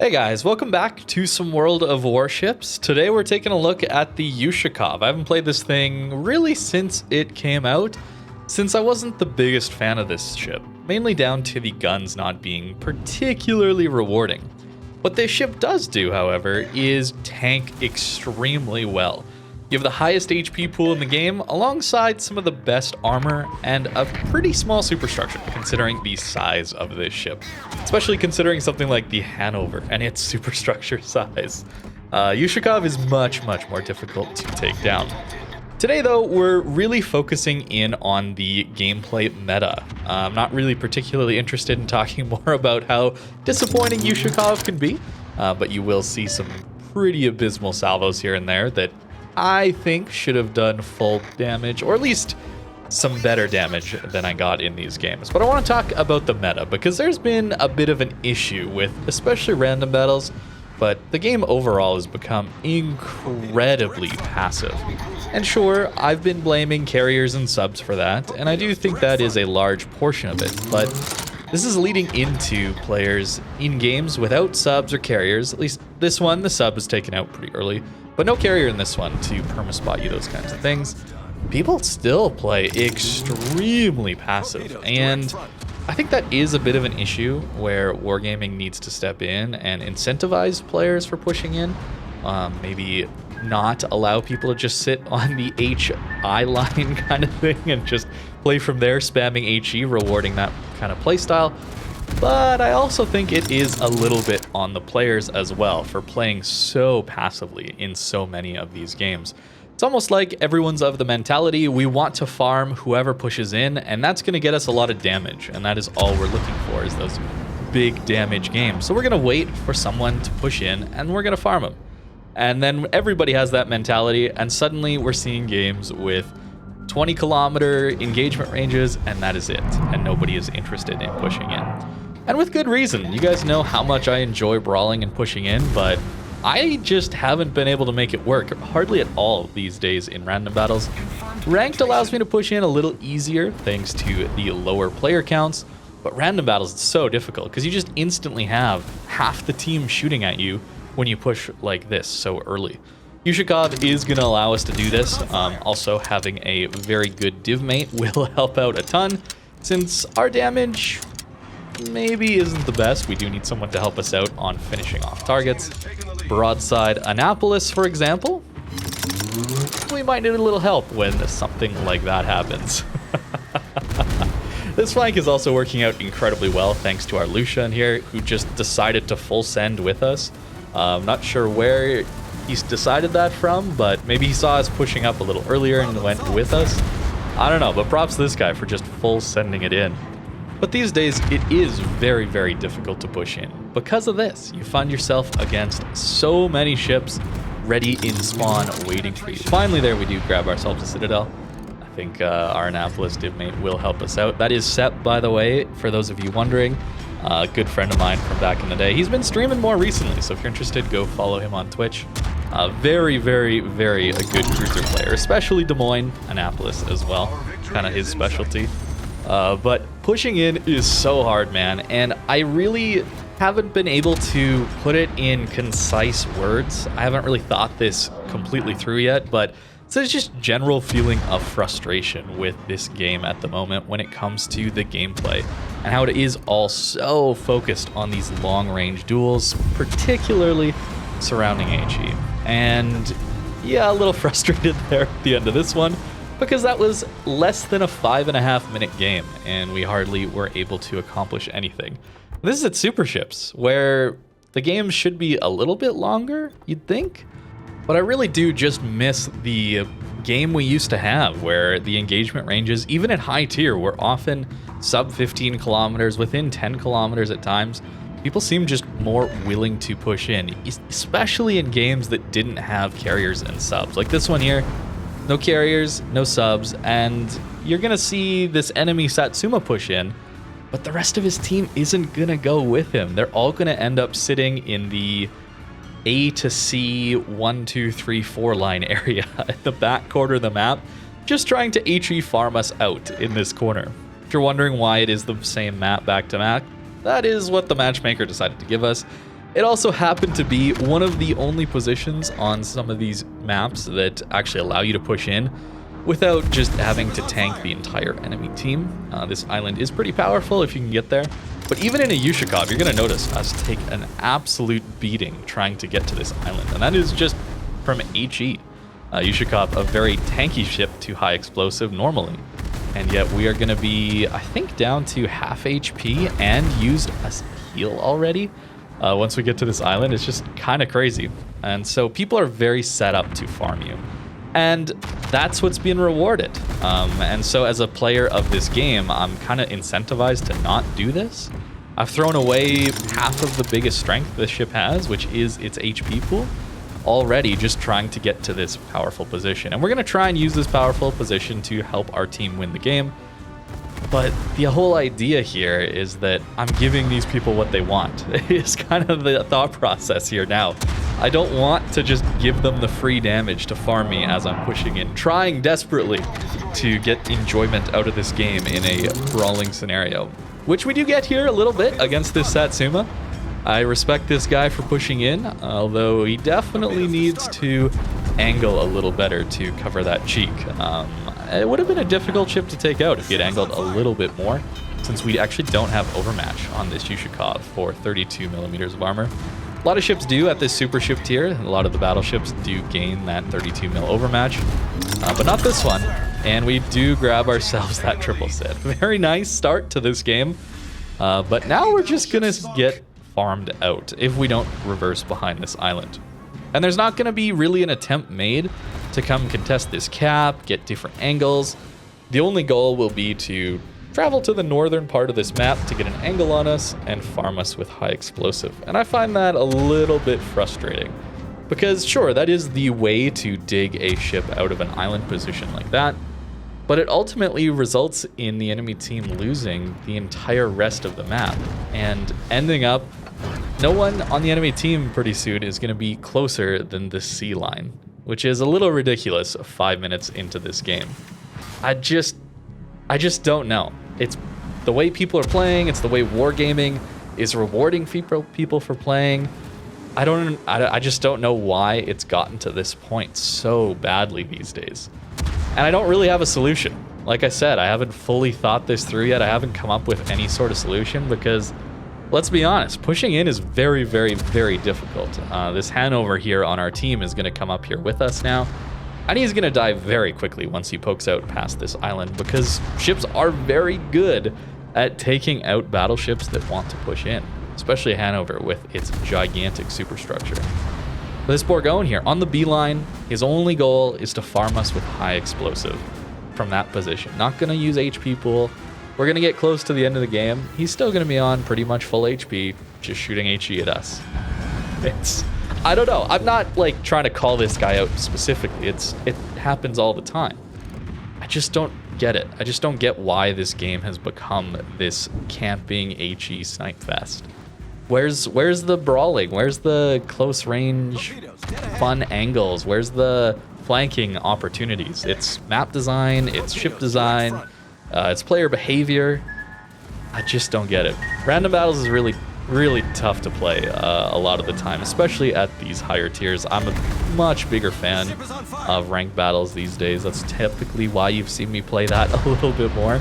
Hey guys, welcome back to some World of Warships. Today we're taking a look at the Ushakov. I haven't played this thing really since it came out, since I wasn't the biggest fan of this ship, mainly down to the guns not being particularly rewarding. What this ship does do, however, is tank extremely well. You have the highest HP pool in the game, alongside some of the best armor and a pretty small superstructure, considering the size of this ship. Especially considering something like the Hanover and its superstructure size. Yushikov is much more difficult to take down. Today, though, we're really focusing in on the gameplay meta. I'm not really particularly interested in talking more about how disappointing Ushakov can be, but you will see some pretty abysmal salvos here and there that I think should have done full damage, or at least some better damage than I got in these games. But I want to talk about the meta, because there's been a bit of an issue with especially random battles, but the game overall has become incredibly passive. And sure, I've been blaming carriers and subs for that, and I do think that is a large portion of it, but this is leading into players in games without subs or carriers. At least this one, the sub is taken out pretty early, but no carrier in this one to perma-spot you, those kinds of things. People still play extremely passive, and I think that is a bit of an issue where Wargaming needs to step in and incentivize players for pushing in. Maybe not allow people to just sit on the HI line kind of thing and just play from there, spamming HE, rewarding that kind of playstyle. But I also think it is a little bit on the players as well for playing so passively in so many of these games. It's almost like everyone's of the mentality, we want to farm whoever pushes in, and that's going to get us a lot of damage, and that is all we're looking for, is those big damage games. So we're going to wait for someone to push in, and we're going to farm them. And then everybody has that mentality, and suddenly we're seeing games with 20-kilometer engagement ranges, and that is it, and nobody is interested in pushing in. And with good reason. You guys know how much I enjoy brawling and pushing in, but I just haven't been able to make it work hardly at all these days in random battles. Ranked allows me to push in a little easier thanks to the lower player counts, but random battles it's so difficult because you just instantly have half the team shooting at you when you push like this so early. Ushakov is going to allow us to do this. Also, having a very good div mate will help out a ton, since our damage maybe isn't the best. We do need someone to help us out on finishing off targets. Broadside Annapolis, for example, we might need a little help when something like that happens. This flank is also working out incredibly well thanks to our Lucia in here, who just decided to full send with us. I'm not sure where he's decided that from, but maybe he saw us pushing up a little earlier and went with us. I don't know, but props to this guy for just full sending it in. But these days, it is very difficult to push in. Because of this, you find yourself against so many ships ready in spawn waiting for you. Finally there we do grab ourselves a Citadel. I think our Annapolis divmate will help us out. That is Sep, by the way, for those of you wondering. A good friend of mine from back in the day. He's been streaming more recently, so if you're interested, go follow him on Twitch. Very a good cruiser player, especially Des Moines, Annapolis as well. Kind of his specialty. But pushing in is so hard, man, and I really haven't been able to put it in concise words. I haven't really thought this completely through yet, but it's just general feeling of frustration with this game at the moment when it comes to the gameplay, and how it is all so focused on these long-range duels, particularly surrounding HE. And yeah, a little frustrated there at the end of this one, because that was less than a 5.5 minute game, and we hardly were able to accomplish anything. This is at Super Ships, where the game should be a little bit longer, you'd think, but I really do just miss the game we used to have, where the engagement ranges, even at high tier, were often sub 15 kilometers, within 10 kilometers at times. People seem just more willing to push in, especially in games that didn't have carriers and subs. Like this one here, no carriers, no subs, and you're going to see this enemy Satsuma push in, but the rest of his team isn't going to go with him. They're all going to end up sitting in the A to C 1, 2, 3, 4 line area at the back corner of the map, just trying to HE farm us out in this corner. If you're wondering why it is the same map back to back, that is what the matchmaker decided to give us. It also happened to be one of the only positions on some of these maps that actually allow you to push in without just having to tank the entire enemy team. This island is pretty powerful if you can get there. But even in a Ushakov, you're going to notice us take an absolute beating trying to get to this island. And that is just from HE. Ushakov, a very tanky ship to high explosive normally. And yet we are going to be, I think, down to half HP and use a heal already. Once we get to this island, it's just kind of crazy. And so people are very set up to farm you. And that's what's being rewarded. And so as a player of this game, I'm kind of incentivized to not do this. I've thrown away half of the biggest strength this ship has, which is its HP pool, already just trying to get to this powerful position. And we're going to try and use this powerful position to help our team win the game. But the whole idea here is that I'm giving these people what they want. It's kind of the thought process here now. I don't want to just give them the free damage to farm me as I'm pushing in, trying desperately to get enjoyment out of this game in a brawling scenario, which we do get here a little bit against this Satsuma. I respect this guy for pushing in, although he definitely needs to angle a little better to cover that cheek. It would have been a difficult ship to take out if he had angled a little bit more, since we actually don't have overmatch on this Yushikov for 32 millimeters of armor. A lot of ships do at this super ship tier. A lot of the battleships do gain that 32 mil overmatch, but not this one. And we do grab ourselves that triple set. Very nice start to this game, but now we're just gonna get farmed out if we don't reverse behind this island. And there's not gonna be really an attempt made to come contest this cap, get different angles. The only goal will be to travel to the northern part of this map to get an angle on us and farm us with high explosive. And I find that a little bit frustrating because sure, that is the way to dig a ship out of an island position like that, but it ultimately results in the enemy team losing the entire rest of the map and ending up, no one on the enemy team pretty soon is going to be closer than the sea line, which is a little ridiculous 5 minutes into this game. I just don't know. It's the way people are playing. It's the way wargaming is rewarding people for playing. I just don't know why it's gotten to this point so badly these days. And I don't really have a solution. Like I said, I haven't fully thought this through yet. I haven't come up with any sort of solution because, let's be honest, pushing in is very, very, very difficult. This Hanover here on our team is going to come up here with us now. And he's going to die very quickly once he pokes out past this island because ships are very good at taking out battleships that want to push in, especially Hanover with its gigantic superstructure. This Bourgogne here on the B line, his only goal is to farm us with high explosive from that position. Not going to use HP pool. We're going to get close to the end of the game. He's still going to be on pretty much full HP, just shooting HE at us. I don't know. I'm not like trying to call this guy out specifically. It happens all the time. I just don't get it. I just don't get why this game has become this camping HE snipe fest. Where's the brawling? Where's the close range fun angles? Where's the flanking opportunities? It's map design, it's ship design, it's player behavior. I just don't get it. Random battles is really tough to play a lot of the time, especially at these higher tiers. I'm a much bigger fan of ranked battles these days. That's typically why you've seen me play that a little bit more,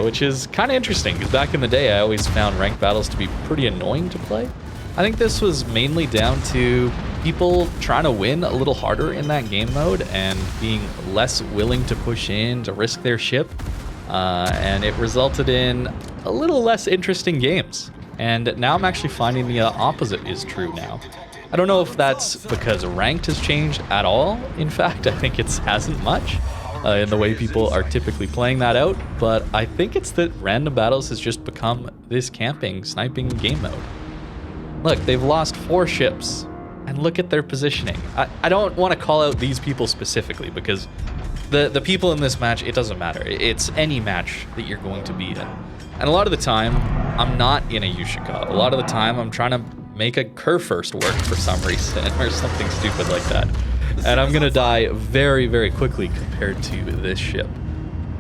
which is kind of interesting because back in the day I always found ranked battles to be pretty annoying to play. I think this was mainly down to people trying to win a little harder in that game mode and being less willing to push in to risk their ship, and it resulted in a little less interesting games. And now I'm actually finding the opposite is true now. I don't know if that's because ranked has changed at all. In fact, I think it hasn't much in the way people are typically playing that out. But I think it's that random battles has just become this camping, sniping game mode. Look, they've lost 4 ships. And look at their positioning. I don't want to call out these people specifically because the people in this match, it doesn't matter. It's any match that you're going to be in. And a lot of the time, I'm not in a Yushikov. A lot of the time, I'm trying to make a Kurfürst work for some reason or something stupid like that. And I'm going to die very, very quickly compared to this ship.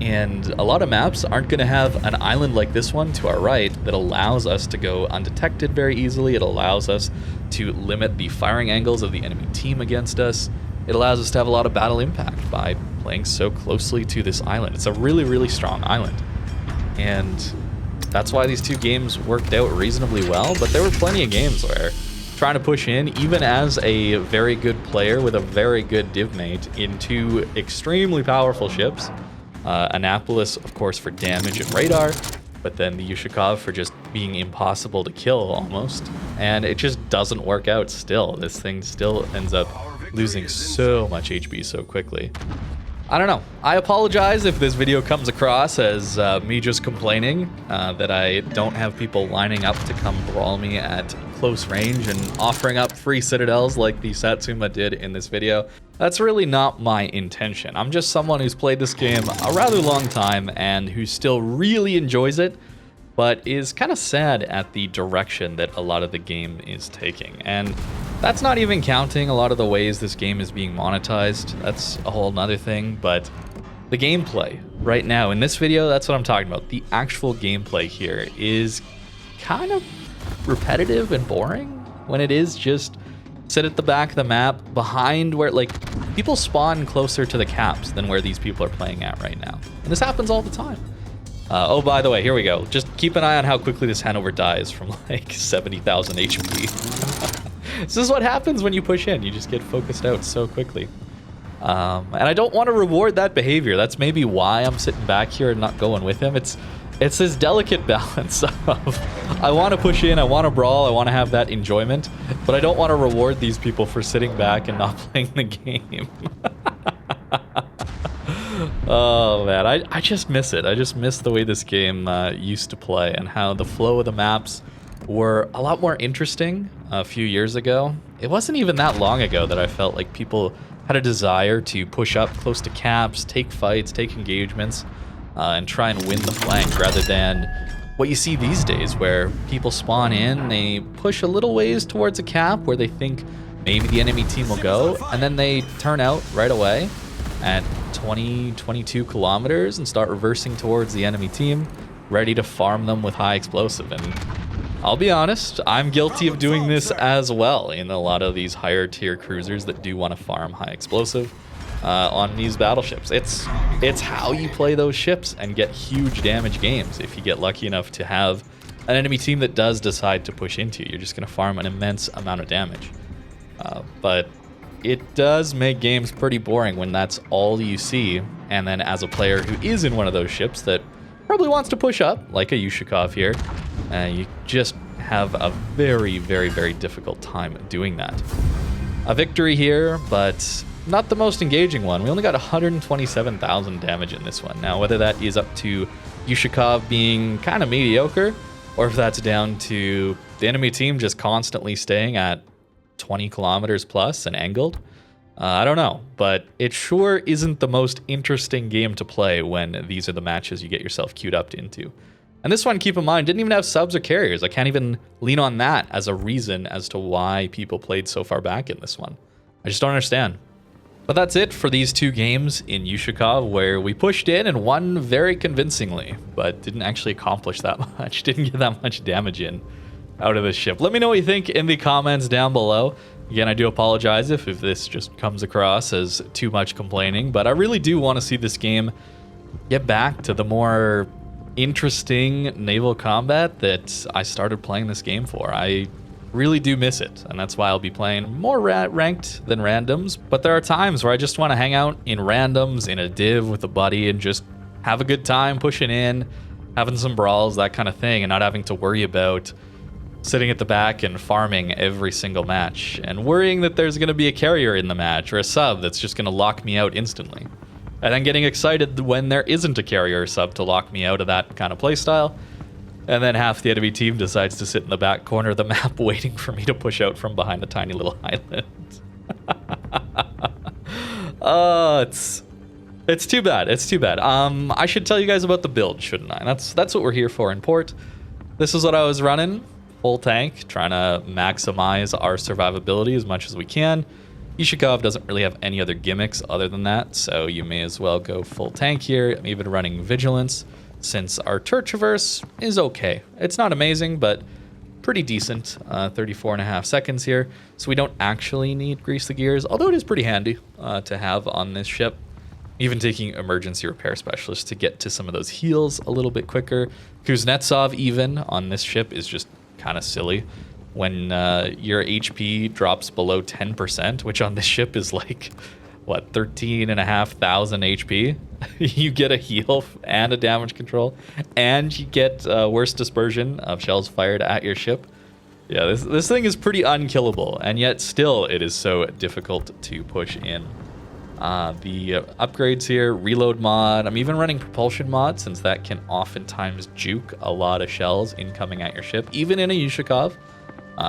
And a lot of maps aren't going to have an island like this one to our right that allows us to go undetected very easily. It allows us to limit the firing angles of the enemy team against us. It allows us to have a lot of battle impact by playing so closely to this island. It's a really, really strong island. And that's why these two games worked out reasonably well, but there were plenty of games where trying to push in, even as a very good player with a very good div mate in two extremely powerful ships, Annapolis, of course, for damage and radar, but then the Ushakov for just being impossible to kill almost, and it just doesn't work out still. This thing still ends up losing so much HP so quickly. I don't know. I apologize if this video comes across as me just complaining that I don't have people lining up to come brawl me at close range and offering up free citadels like the Satsuma did in this video. That's really not my intention. I'm just someone who's played this game a rather long time and who still really enjoys it, but is kind of sad at the direction that a lot of the game is taking. And that's not even counting a lot of the ways this game is being monetized. That's a whole nother thing, but the gameplay right now in this video, that's what I'm talking about. The actual gameplay here is kind of repetitive and boring when it is just sit at the back of the map behind where, like, people spawn closer to the caps than where these people are playing at right now. And this happens all the time. Oh, by the way, here we go. Just keep an eye on how quickly this Hanover dies from like 70,000 HP. This is what happens when you push in. You just get focused out so quickly. And I don't want to reward that behavior. That's maybe why I'm sitting back here and not going with him. It's this delicate balance of I want to push in, I want to brawl, I want to have that enjoyment, but I don't want to reward these people for sitting back and not playing the game. Oh man, I just miss it. I just miss the way this game used to play and how the flow of the maps were a lot more interesting a few years ago. It wasn't even that long ago that I felt like people had a desire to push up close to caps, take fights, take engagements, and try and win the flank, rather than what you see these days where people spawn in, they push a little ways towards a cap where they think maybe the enemy team will go, and then they turn out right away at 20, 22 kilometers and start reversing towards the enemy team, ready to farm them with high explosive. And I'll be honest, I'm guilty of doing this as well in a lot of these higher tier cruisers that do want to farm high explosive on these battleships. It's how you play those ships and get huge damage games. If you get lucky enough to have an enemy team that does decide to push into you, you're just going to farm an immense amount of damage. But it does make games pretty boring when that's all you see, and then as a player who is in one of those ships that probably wants to push up, like a Yushikov here, you just have a very, very, very difficult time doing that. A victory here, but not the most engaging one. We only got 127,000 damage in this one. Now, whether that is up to Yushikov being kind of mediocre, or if that's down to the enemy team just constantly staying at 20 kilometers plus and angled, I don't know, but it sure isn't the most interesting game to play when these are the matches you get yourself queued up into. And this one, keep in mind, didn't even have subs or carriers. I can't even lean on that as a reason as to why people played so far back in this one. I just don't understand. But that's it for these two games in Yushikov, where we pushed in and won very convincingly, but didn't actually accomplish that much, didn't get that much damage in out of this ship. Let me know what you think in the comments down below. Again, I do apologize if this just comes across as too much complaining, but I really do want to see this game get back to the more interesting naval combat that I started playing this game for. I really do miss it, and that's why I'll be playing more ranked than randoms, but there are times where I just want to hang out in randoms in a div with a buddy and just have a good time pushing in, having some brawls, that kind of thing, and not having to worry about sitting at the back and farming every single match and worrying that there's going to be a carrier in the match or a sub that's just going to lock me out instantly. And then getting excited when there isn't a carrier or sub to lock me out of that kind of playstyle. And then half the enemy team decides to sit in the back corner of the map waiting for me to push out from behind a tiny little island. It's too bad. It's too bad. I should tell you guys about the build, shouldn't I? That's what we're here for in port. This is what I was running. Full tank, trying to maximize our survivability as much as we can. Yushikov doesn't really have any other gimmicks other than that, so you may as well go full tank here. I'm even running Vigilance, since our turret traverse is okay. It's not amazing, but pretty decent. 34.5 seconds here, so we don't actually need Grease the Gears, although it is pretty handy to have on this ship. Even taking Emergency Repair Specialist to get to some of those heals a little bit quicker. Kuznetsov even on this ship is just kind of silly. When your HP drops below 10%, which on this ship is like, what, 13,500 HP, you get a heal and a damage control, and you get worse dispersion of shells fired at your ship. Yeah, this thing is pretty unkillable, and yet still it is so difficult to push in. The upgrades here, reload mod, I'm even running propulsion mod, since that can oftentimes juke a lot of shells incoming at your ship, even in a Ushakov.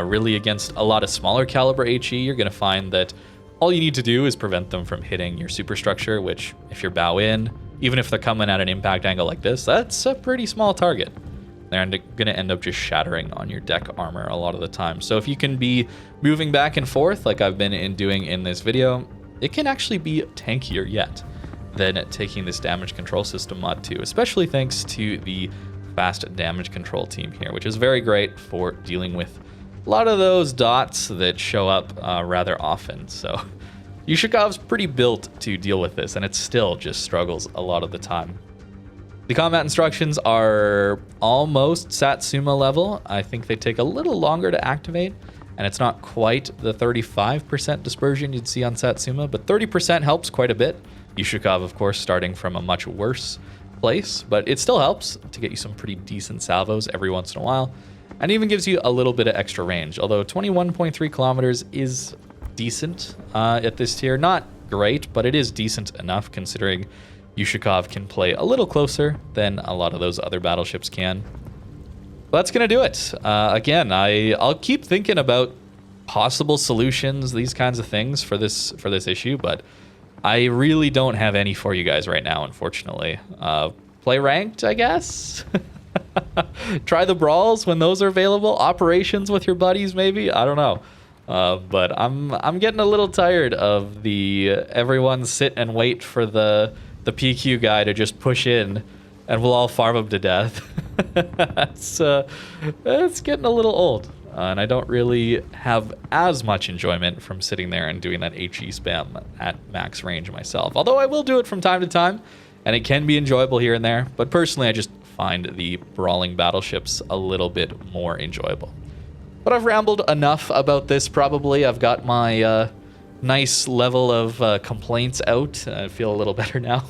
Really against a lot of smaller caliber HE, you're going to find that all you need to do is prevent them from hitting your superstructure, which if you're bow in, even if they're coming at an impact angle like this, that's a pretty small target. They're going to end up just shattering on your deck armor a lot of the time. So if you can be moving back and forth like I've been doing in this video, it can actually be tankier yet than taking this damage control system mod too, especially thanks to the fast damage control team here, which is very great for dealing with a lot of those dots that show up rather often. So Yushikov's pretty built to deal with this, and it still just struggles a lot of the time. The combat instructions are almost Satsuma level. I think they take a little longer to activate, and it's not quite the 35% dispersion you'd see on Satsuma, but 30% helps quite a bit. Yushikov, of course, starting from a much worse place, but it still helps to get you some pretty decent salvos every once in a while. And even gives you a little bit of extra range, although 21.3 kilometers is decent at this tier. Not great, but it is decent enough considering Yushikov can play a little closer than a lot of those other battleships can. But that's going to do it. Again, I'll keep thinking about possible solutions, these kinds of things for this issue, but I really don't have any for you guys right now, unfortunately. Play ranked, I guess? Try the brawls when those are available. Operations with your buddies, maybe. I don't know. But I'm getting a little tired of the everyone sit and wait for the PQ guy to just push in, and we'll all farm him to death. It's getting a little old, and I don't really have as much enjoyment from sitting there and doing that HE spam at max range myself. Although I will do it from time to time, and it can be enjoyable here and there. But personally, I just find the brawling battleships a little bit more enjoyable. But I've rambled enough about this probably. I've got my nice level of complaints out. I feel a little better now,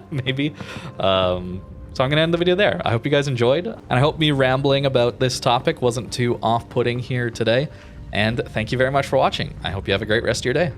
maybe. So I'm going to end the video there. I hope you guys enjoyed, and I hope me rambling about this topic wasn't too off-putting here today. And thank you very much for watching. I hope you have a great rest of your day.